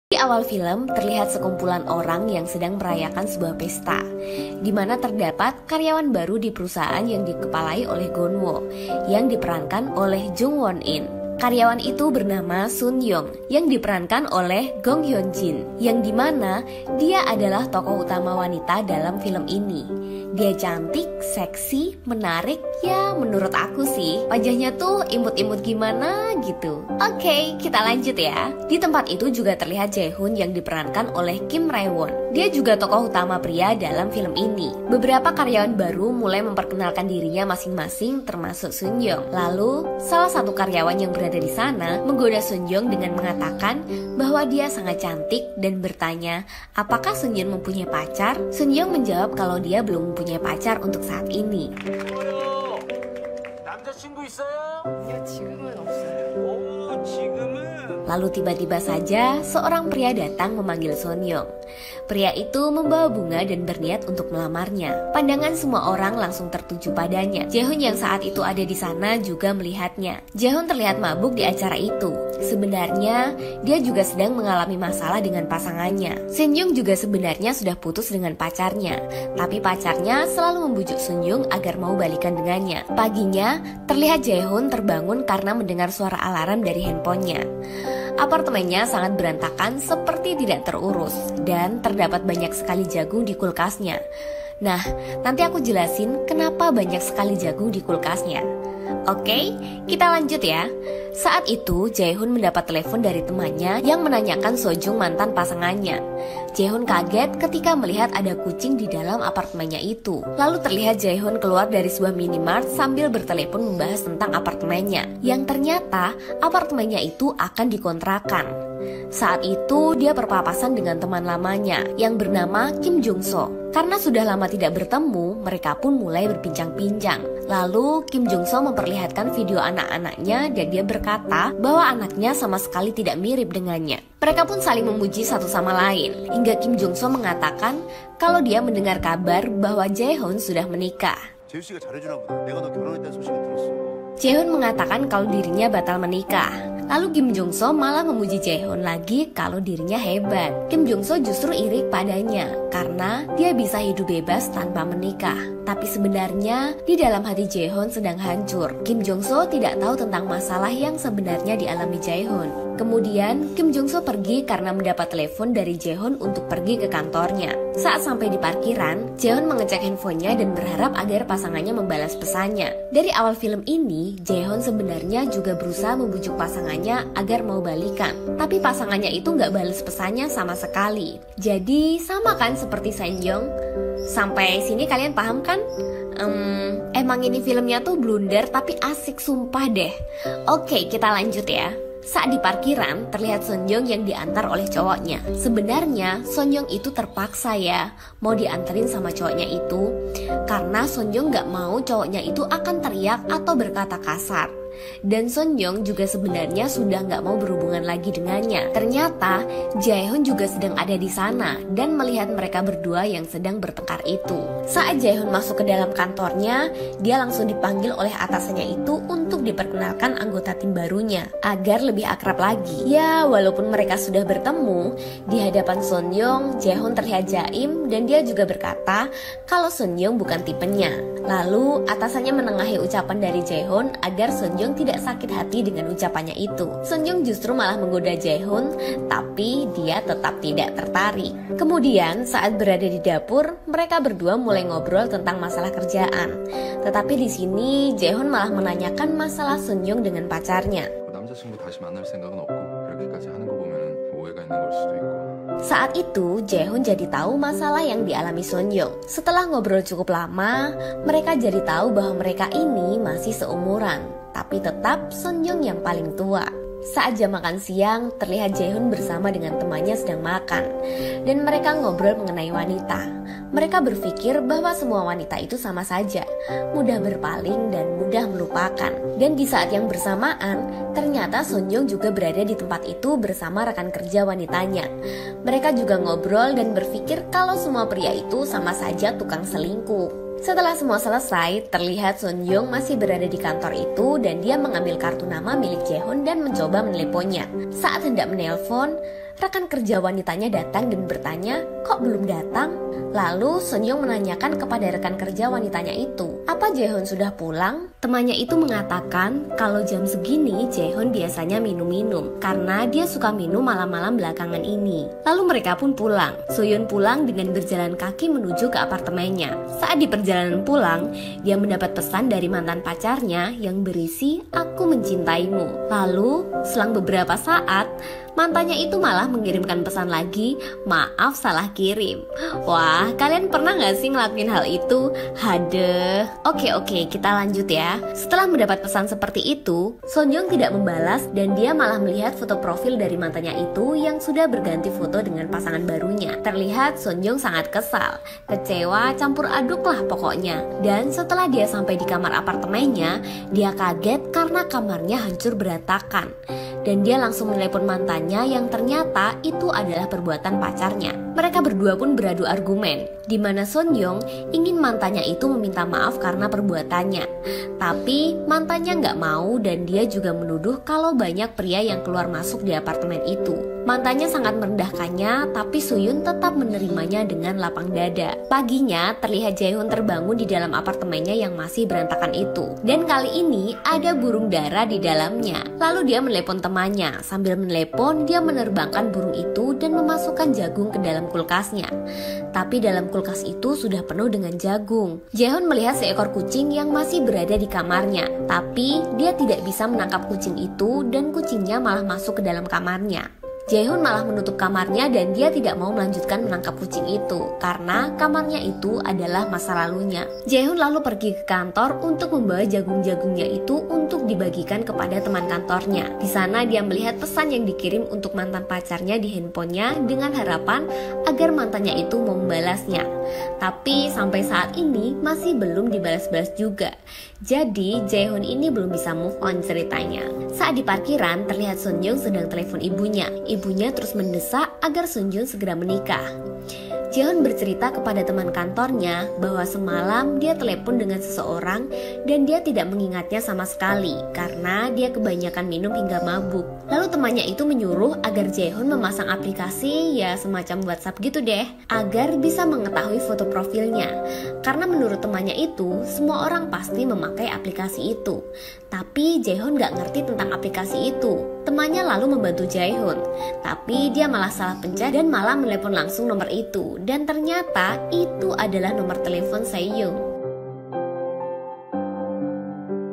Di awal film, terlihat sekumpulan orang yang sedang merayakan sebuah pesta, di mana terdapat karyawan baru di perusahaan yang dikepalai oleh Gonwo, yang diperankan oleh Jung Won In. Karyawan itu bernama Sun Young, yang diperankan oleh Gong Hyun Jin, yang dimana dia adalah tokoh utama wanita dalam film ini. Dia cantik, seksi, menarik, ya menurut aku sih wajahnya tuh imut-imut gimana gitu. Oke, kita lanjut ya. Di tempat itu juga terlihat Jae-hoon yang diperankan oleh Kim Rae-won. Dia juga tokoh utama pria dalam film ini. Beberapa karyawan baru mulai memperkenalkan dirinya masing-masing termasuk Sun Young. Lalu, salah satu karyawan yang berada di sana menggoda Sun Young dengan mengatakan bahwa dia sangat cantik dan bertanya apakah Sun Young mempunyai pacar. Sun Young menjawab kalau dia belum mempunyai pacar untuk saat ini. Lalu tiba-tiba saja seorang pria datang memanggil Sun Young. Pria itu membawa bunga dan berniat untuk melamarnya. Pandangan semua orang langsung tertuju padanya. Jae-hoon yang saat itu ada di sana juga melihatnya. Jae-hoon terlihat mabuk di acara itu. Sebenarnya dia juga sedang mengalami masalah dengan pasangannya. Sun Young juga sebenarnya sudah putus dengan pacarnya, tapi pacarnya selalu membujuk Sun Young agar mau balikan dengannya. Paginya terlihat Jae-hoon terbangun karena mendengar suara alarm dari handphonenya. Apartemennya sangat berantakan seperti tidak terurus dan terdapat banyak sekali jagung di kulkasnya. Nah, nanti aku jelasin kenapa banyak sekali jagung di kulkasnya. Oke, kita lanjut ya. Saat itu, Jae-hoon mendapat telepon dari temannya yang menanyakan Sojung mantan pasangannya. Jae-hoon kaget ketika melihat ada kucing di dalam apartemennya itu. Lalu terlihat Jae-hoon keluar dari sebuah minimart sambil bertelepon membahas tentang apartemennya. Yang ternyata apartemennya itu akan dikontrakan. Saat itu dia berpapasan dengan teman lamanya yang bernama Kim Jung So. Karena sudah lama tidak bertemu, mereka pun mulai berbincang-bincang. Lalu Kim Jung So memperlihatkan video anak-anaknya dan dia berkata bahwa anaknya sama sekali tidak mirip dengannya. Mereka pun saling memuji satu sama lain, hingga Kim Jung So mengatakan kalau dia mendengar kabar bahwa Jae-hoon sudah menikah. Jae-hoon mengatakan kalau dirinya batal menikah. Lalu Kim Jung So malah memuji Jae-hoon lagi kalau dirinya hebat. Kim Jung So justru iri padanya karena dia bisa hidup bebas tanpa menikah. Tapi sebenarnya di dalam hati Jae-hoon sedang hancur. Kim Jung So tidak tahu tentang masalah yang sebenarnya dialami Jae-hoon. Kemudian Kim Jung So pergi karena mendapat telepon dari Jae-hoon untuk pergi ke kantornya. Saat sampai di parkiran, Jae-hoon mengecek handphonenya dan berharap agar pasangannya membalas pesannya. Dari awal film ini, Jae-hoon sebenarnya juga berusaha membujuk pasangannya agar mau balikan. Tapi pasangannya itu nggak balas pesannya sama sekali. Jadi sama kan seperti Sun Young? Sampai sini kalian paham kan? Emang ini filmnya tuh blunder tapi asik sumpah deh. Oke, kita lanjut ya. Saat di parkiran, terlihat Sun Young yang diantar oleh cowoknya. Sebenarnya, Sun Young itu terpaksa ya mau dianterin sama cowoknya itu. Karena Sun Young gak mau cowoknya itu akan teriak atau berkata kasar. Dan Sun Young juga sebenarnya sudah nggak mau berhubungan lagi dengannya. Ternyata Jae-hoon juga sedang ada di sana dan melihat mereka berdua yang sedang bertengkar itu. Saat Jae-hoon masuk ke dalam kantornya, dia langsung dipanggil oleh atasannya itu untuk diperkenalkan anggota tim barunya agar lebih akrab lagi. Ya, walaupun mereka sudah bertemu di hadapan Sun Young, Jae-hoon terlihat jaim dan dia juga berkata kalau Sun Young bukan tipenya. Lalu atasannya menengahi ucapan dari Jae-hoon agar Sun Young tidak sakit hati dengan ucapannya itu. Sun Young justru malah menggoda Jae-hoon, tapi dia tetap tidak tertarik. Kemudian saat berada di dapur, mereka berdua mulai ngobrol tentang masalah kerjaan. Tetapi di sini Jae-hoon malah menanyakan masalah Sun Young dengan pacarnya. Saat itu, Jae-hoon jadi tahu masalah yang dialami Sun Young. Setelah ngobrol cukup lama, mereka jadi tahu bahwa mereka ini masih seumuran. Tapi tetap Sun Young yang paling tua. Saat jam makan siang, terlihat Jae-hoon bersama dengan temannya sedang makan. Dan mereka ngobrol mengenai wanita. Mereka berpikir bahwa semua wanita itu sama saja, mudah berpaling dan mudah melupakan. Dan di saat yang bersamaan, ternyata Sun Young juga berada di tempat itu bersama rekan kerja wanitanya. Mereka juga ngobrol dan berpikir kalau semua pria itu sama saja tukang selingkuh. Setelah semua selesai, terlihat Sun Young masih berada di kantor itu dan dia mengambil kartu nama milik Jae-hoon dan mencoba meneleponnya. Saat hendak menelpon, rekan kerja wanitanya datang dan bertanya, "Kok belum datang?" Lalu Sunyoung menanyakan kepada rekan kerja wanitanya itu, "Apa Jaehoon sudah pulang?" Temannya itu mengatakan kalau jam segini Jaehoon biasanya minum-minum karena dia suka minum malam-malam belakangan ini. Lalu mereka pun pulang. Soyeon pulang dengan berjalan kaki menuju ke apartemennya. Saat di perjalanan pulang, dia mendapat pesan dari mantan pacarnya yang berisi, "Aku mencintaimu." Lalu selang beberapa saat, mantannya itu malah mengirimkan pesan lagi, "Maaf salah kirim." Wah, kalian pernah gak sih ngelakuin hal itu? Hadeh. Oke, kita lanjut ya. Setelah mendapat pesan seperti itu, Sunyoung tidak membalas dan dia malah melihat foto profil dari mantannya itu yang sudah berganti foto dengan pasangan barunya. Terlihat Sunyoung sangat kesal, kecewa, campur aduk lah pokoknya. Dan setelah dia sampai di kamar apartemennya, dia kaget karena kamarnya hancur berantakan. Dan dia langsung menelepon mantannya yang ternyata itu adalah perbuatan pacarnya. Mereka berdua pun beradu argumen, di mana Sunyoung ingin mantannya itu meminta maaf karena perbuatannya. Tapi mantannya nggak mau dan dia juga menuduh kalau banyak pria yang keluar masuk di apartemen itu. Mantannya sangat merendahkannya, tapi Suyun tetap menerimanya dengan lapang dada. Paginya, terlihat Jaehoon terbangun di dalam apartemennya yang masih berantakan itu. Dan kali ini ada burung dara di dalamnya. Lalu dia menelepon temannya. Sambil menelepon, dia menerbangkan burung itu dan memasukkan jagung ke dalam kulkasnya. Tapi dalam kulkas itu sudah penuh dengan jagung. Jaehoon melihat seekor kucing yang masih berada di kamarnya. Tapi dia tidak bisa menangkap kucing itu dan kucingnya malah masuk ke dalam kamarnya. Jaehoon malah menutup kamarnya dan dia tidak mau melanjutkan menangkap kucing itu karena kamarnya itu adalah masa lalunya. Jaehoon lalu pergi ke kantor untuk membawa jagung-jagungnya itu untuk dibagikan kepada teman kantornya. Di sana dia melihat pesan yang dikirim untuk mantan pacarnya di handphonenya dengan harapan agar mantannya itu mau membalasnya. Tapi sampai saat ini masih belum dibalas-balas juga. Jadi Jaehoon ini belum bisa move on ceritanya. Saat di parkiran terlihat Sunyoung sedang telepon ibunya. Ibunya terus mendesak agar Sunyoung segera menikah. Jaehoon bercerita kepada teman kantornya bahwa semalam dia telepon dengan seseorang dan dia tidak mengingatnya sama sekali karena dia kebanyakan minum hingga mabuk. Lalu temannya itu menyuruh agar Jaehoon memasang aplikasi ya semacam WhatsApp gitu deh, agar bisa mengetahui foto profilnya. Karena menurut temannya itu, semua orang pasti memakai aplikasi itu. Tapi Jaehoon gak ngerti tentang aplikasi itu. Temannya lalu membantu Jaehoon, tapi dia malah salah pencet dan malah menelepon langsung nomor itu. Dan ternyata itu adalah nomor telepon Seyung.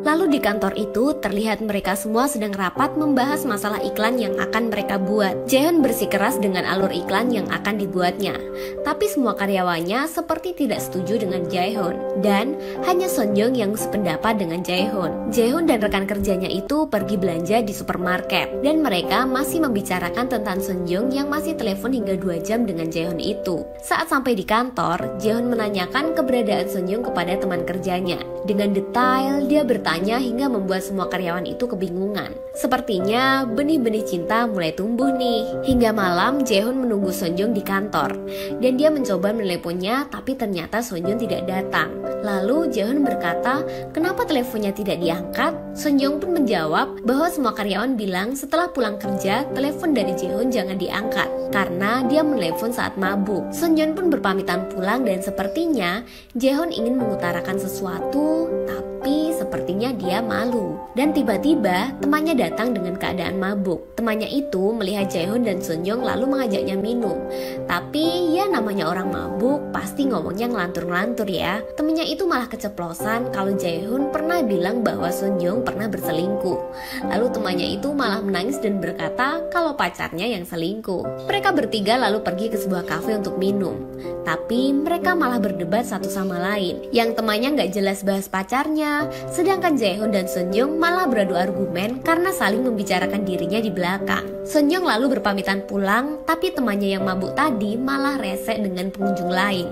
Lalu di kantor itu terlihat mereka semua sedang rapat membahas masalah iklan yang akan mereka buat. Jaehoon bersikeras dengan alur iklan yang akan dibuatnya. Tapi semua karyawannya seperti tidak setuju dengan Jaehoon. Dan hanya Sunyoung yang sependapat dengan Jaehoon. Jaehoon dan rekan kerjanya itu pergi belanja di supermarket. Dan mereka masih membicarakan tentang Sunyoung yang masih telepon hingga 2 jam dengan Jaehoon itu. Saat sampai di kantor, Jaehoon menanyakan keberadaan Sunyoung kepada teman kerjanya. Dengan detail, dia bertanya hingga membuat semua karyawan itu kebingungan. Sepertinya benih-benih cinta mulai tumbuh nih. Hingga malam, Jaehoon menunggu Sunyoung di kantor. Dan dia mencoba meneleponnya, tapi ternyata Sunyoung tidak datang. Lalu Jaehoon berkata, kenapa teleponnya tidak diangkat? Sunyoung pun menjawab bahwa semua karyawan bilang setelah pulang kerja, telepon dari Jaehoon jangan diangkat karena dia menelepon saat mabuk. Sunyoung pun berpamitan pulang dan sepertinya Jaehoon ingin mengutarakan sesuatu, tapi sepertinya dia malu. Dan tiba-tiba temannya datang dengan keadaan mabuk. Temannya itu melihat Jaehoon dan Sunyoung lalu mengajaknya minum. Tapi ya namanya orang mabuk pasti ngomongnya ngelantur-ngelantur ya. Temannya itu malah keceplosan kalau Jaehoon pernah bilang bahwa Sunyoung pernah berselingkuh. Lalu temannya itu malah menangis dan berkata kalau pacarnya yang selingkuh. Mereka bertiga lalu pergi ke sebuah kafe untuk minum. Tapi mereka malah berdebat satu sama lain. Yang temannya gak jelas bahas pacarnya, sedangkan Jaehoon dan Sunyoung malah beradu argumen karena saling membicarakan dirinya di belakang. Sunyoung lalu berpamitan pulang, tapi temannya yang mabuk tadi malah rese dengan pengunjung lain.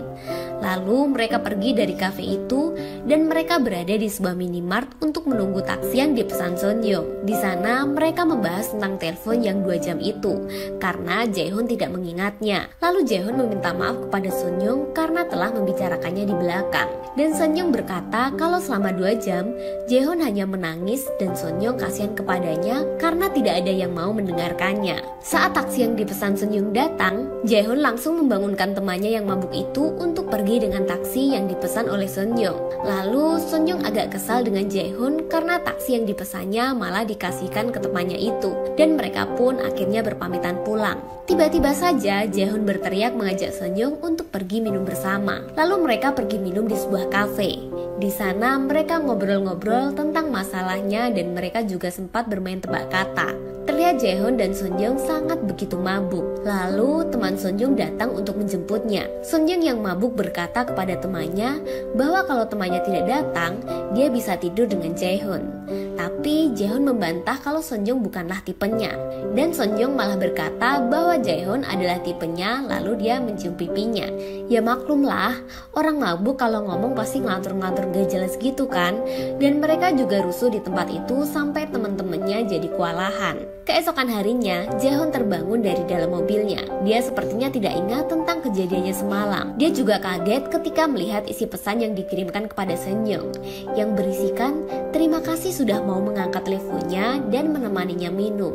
Lalu mereka pergi dari kafe itu dan mereka berada di sebuah minimart untuk menunggu taksi yang dipesan Sonyeong. Di sana mereka membahas tentang telepon yang 2 jam itu karena Jaehoon tidak mengingatnya. Lalu Jaehoon meminta maaf kepada Sonyeong karena telah membicarakannya di belakang. Dan Sonyeong berkata kalau selama 2 jam Jaehoon hanya menangis dan Sonyeong kasihan kepadanya karena tidak ada yang mau mendengarkannya. Saat taksi yang dipesan Sonyeong datang, Jaehoon langsung membangunkan temannya yang mabuk itu untuk pergi dengan taksi yang dipesan oleh Sonyeong. Lalu Sonyeong agak kesal dengan Jaehoon karena taksi yang dipesannya malah dikasihkan ke temannya itu, dan mereka pun akhirnya berpamitan pulang. Tiba-tiba saja Jaehoon berteriak mengajak Sonyeong untuk pergi minum bersama. Lalu mereka pergi minum di sebuah kafe. Di sana mereka ngobrol-ngobrol tentang masalahnya dan mereka juga sempat bermain tebak kata. Terlihat Jaehoon dan Sonyeong sangat begitu mabuk. Lalu teman Sonyeong datang untuk menjemputnya. Sonyeong yang mabuk berkata kepada temannya bahwa kalau temannya tidak datang, dia bisa tidur dengan Jaehoon. Tapi Jaehoon membantah kalau Sonyeong bukanlah tipenya. Dan Sonyeong malah berkata bahwa Jaehoon adalah tipenya, lalu dia mencium pipinya. Ya maklumlah, orang mabuk kalau ngomong pasti ngelantur-ngelantur gak jelas gitu kan. Dan mereka juga rusuh di tempat itu sampai teman-temannya jadi kewalahan. Keesokan harinya, Jaehoon terbangun dari dalam mobilnya. Dia sepertinya tidak ingat tentang kejadiannya semalam. Dia juga kaget ketika melihat isi pesan yang dikirimkan kepada Sonyeong, yang berisikan terima kasih sudah mau mengangkat teleponnya dan menemaninya minum.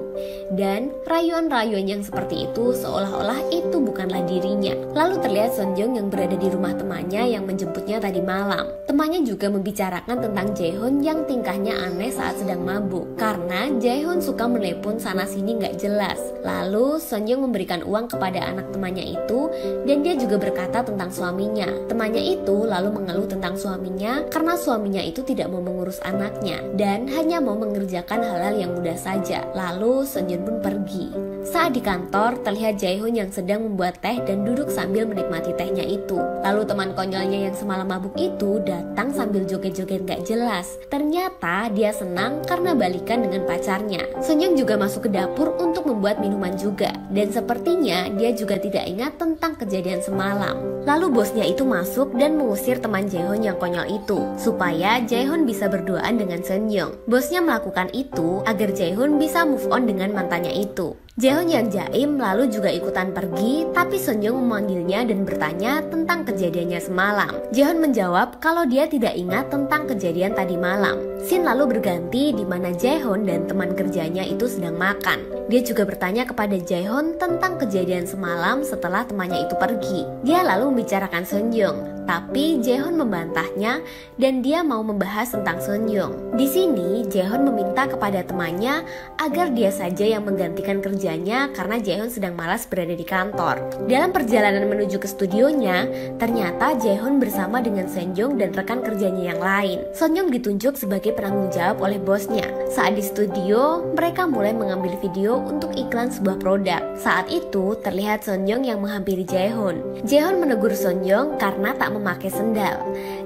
Dan rayuan-rayuan yang seperti itu seolah-olah itu bukanlah dirinya. Lalu terlihat Sonyeong yang berada di rumah temannya yang menjemputnya tadi malam. Temannya juga membicarakan tentang Jaehoon yang tingkahnya aneh saat sedang mabuk, karena Jaehoon suka menelepon sana sini nggak jelas. Lalu Sonyeong memberikan uang kepada anak temannya itu dan dia juga berkata tentang suaminya. Temannya itu lalu mengeluh tentang suaminya karena suaminya itu tidak mau mengurus anaknya dan hanya mau mengerjakan hal-hal yang mudah saja. Lalu Sonyeong pun pergi. Saat di kantor terlihat Jaehoon yang sedang membuat teh dan duduk sambil menikmati tehnya itu. Lalu teman konyolnya yang semalam mabuk itu datang sambil joget-joget gak jelas. Ternyata dia senang karena balikan dengan pacarnya. Sonyeong juga masuk ke dapur untuk membuat minuman juga. Dan sepertinya dia juga tidak ingat tentang kejadian semalam. Lalu bosnya itu masuk dan mengusir teman Jaehoon yang konyol itu supaya Jaehoon bisa berduaan dengan Sonyeong. Bosnya melakukan itu agar Jaehoon bisa move on dengan mantannya itu. Jaehoon yang jaim lalu juga ikutan pergi, tapi Sonyeong memanggilnya dan bertanya tentang kejadiannya semalam. Jaehoon menjawab kalau dia tidak ingat tentang kejadian tadi malam. Scene lalu berganti di mana Jaehoon dan teman kerjanya itu sedang makan. Dia juga bertanya kepada Jaehoon tentang kejadian semalam setelah temannya itu pergi. Dia lalu membicarakan Sonyeong, tapi Jaehoon membantahnya dan dia mau membahas tentang Sonyeong. Di sini Jaehoon meminta kepada temannya agar dia saja yang menggantikan kerjanya karena Jaehoon sedang malas berada di kantor. Dalam perjalanan menuju ke studionya, ternyata Jaehoon bersama dengan Sonyeong dan rekan kerjanya yang lain. Sonyeong ditunjuk sebagai penanggung jawab oleh bosnya. Saat di studio, mereka mulai mengambil video untuk iklan sebuah produk. Saat itu terlihat Sonyeong yang menghampiri Jaehoon. Jaehoon menegur Sonyeong karena tak memakai sendal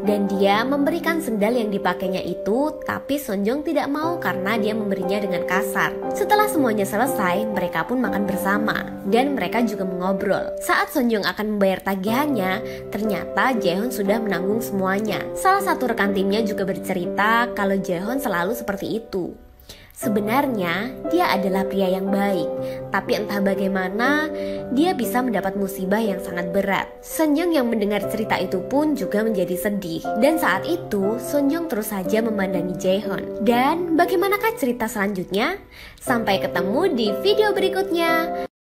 dan dia memberikan sendal yang dipakainya itu, tapi Sonyeong tidak mau karena dia memberinya dengan kasar. Setelah semuanya selesai, mereka pun makan bersama dan mereka juga mengobrol. Saat Sonyeong akan membayar tagihannya, ternyata Jaehoon sudah menanggung semuanya. Salah satu rekan timnya juga bercerita kalau Jaehoon selalu seperti itu. Sebenarnya dia adalah pria yang baik, tapi entah bagaimana dia bisa mendapat musibah yang sangat berat. Sonyeong yang mendengar cerita itu pun juga menjadi sedih. Dan saat itu Sonyeong terus saja memandangi Jaehoon. Dan bagaimanakah cerita selanjutnya? Sampai ketemu di video berikutnya.